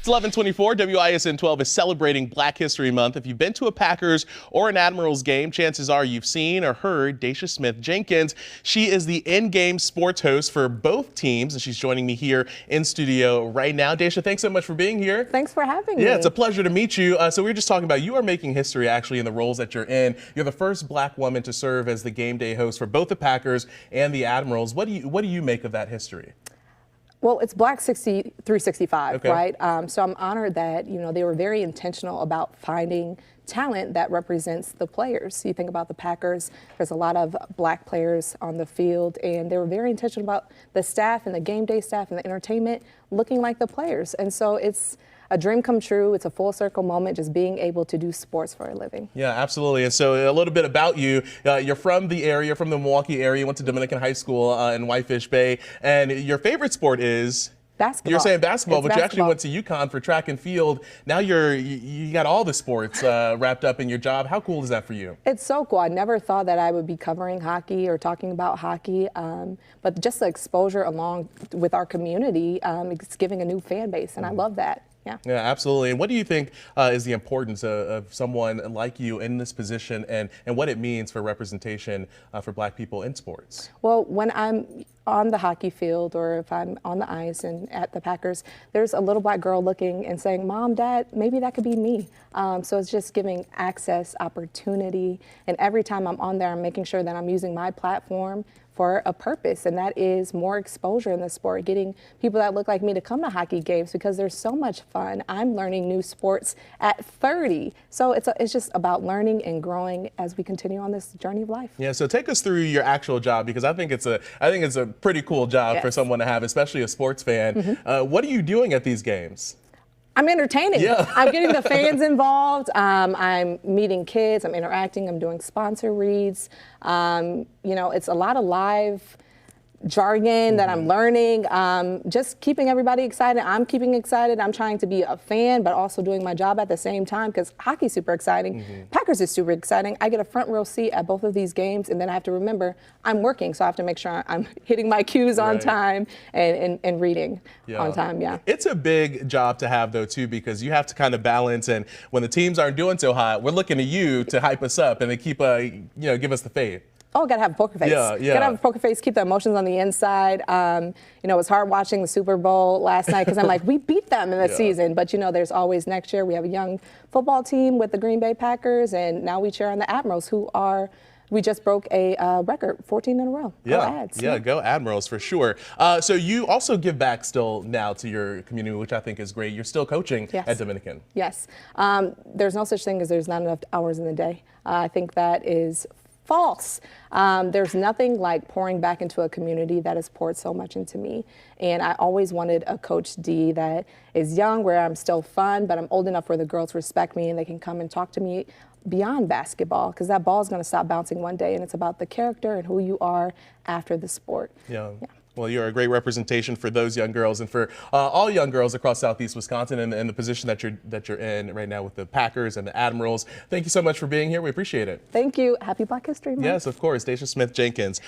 It's 11:24. WISN 12 is celebrating Black History Month. If you've been to a Packers or an Admirals game, chances are you've seen or heard Daisha Smith Jenkins. She is the in-game sports host for both teams, and she's joining me here in studio right now. Daisha, thanks so much for being here. Thanks for having me. Yeah, it's a pleasure to meet you. So we were just talking about you are making history actually in the roles that you're in. You're the first Black woman to serve as the game day host for both the Packers and the Admirals. What do you make of that history? Well, it's Black 365, okay. right? So I'm honored that, they were very intentional about finding talent that represents the players. You think about the Packers, there's a lot of Black players on the field, and they were very intentional about the staff and the game day staff and the entertainment looking like the players. And so it's a dream come true. It's a full circle moment, just being able to do sports for a living. Yeah, absolutely. And so a little bit about you. You're from the area, from the Milwaukee area. You went to Dominican High School in Whitefish Bay. And your favorite sport is? Basketball. You're saying basketball, it's but basketball. You actually went to UConn for track and field. Now you got all the sports wrapped up in your job. How cool is that for you? It's so cool. I never thought that I would be covering hockey or talking about hockey, but just the exposure along with our community, it's giving a new fan base, and I love that. Yeah, absolutely. And what do you think is the importance of someone like you in this position and what it means for representation for Black people in sports? Well, when I'm on the hockey field or if I'm on the ice and at the Packers, there's a little Black girl looking and saying, Mom, Dad, maybe that could be me. So it's just giving access, opportunity. And every time I'm on there, I'm making sure that I'm using my platform for a purpose, and that is more exposure in the sport, getting people that look like me to come to hockey games because they're so much fun. I'm learning new sports at 30. So it's just about learning and growing as we continue on this journey of life. Yeah, so take us through your actual job, because I think it's a pretty cool job for someone to have, especially a sports fan. What are you doing at these games? I'm entertaining. Yeah. I'm getting the fans involved. I'm meeting kids. I'm interacting. I'm doing sponsor reads. It's a lot of live jargon that I'm learning, just keeping everybody excited. I'm keeping excited. I'm trying to be a fan, but also doing my job at the same time because hockey's super exciting. Packers is super exciting. I get a front row seat at both of these games, and then I have to remember I'm working, so I have to make sure I'm hitting my cues on time and reading on time. Yeah. It's a big job to have, though, too, because you have to kind of balance, and when the teams aren't doing so hot, we're looking to you to hype us up and to keep, give us the faith. Oh, gotta have a poker face. Yeah. Gotta have a poker face, keep the emotions on the inside. It was hard watching the Super Bowl last night because I'm like, we beat them in the season. But, there's always next year. We have a young football team with the Green Bay Packers, and now we cheer on the Admirals, we just broke a record, 14 in a row. Go Ads. Yeah, go Admirals for sure. So you also give back still now to your community, which I think is great. You're still coaching at Dominican. Yes. There's no such thing as there's not enough hours in the day. I think that is false. There's nothing like pouring back into a community that has poured so much into me. And I always wanted a Coach D that is young, where I'm still fun, but I'm old enough where the girls respect me and they can come and talk to me beyond basketball, because that ball is going to stop bouncing one day, and it's about the character and who you are after the sport. Yeah. Well, you're a great representation for those young girls and for all young girls across Southeast Wisconsin and the position that you're in right now with the Packers and the Admirals. Thank you so much for being here. We appreciate it. Thank you. Happy Black History Month. Yes, of course. Daisha Smith Jenkins.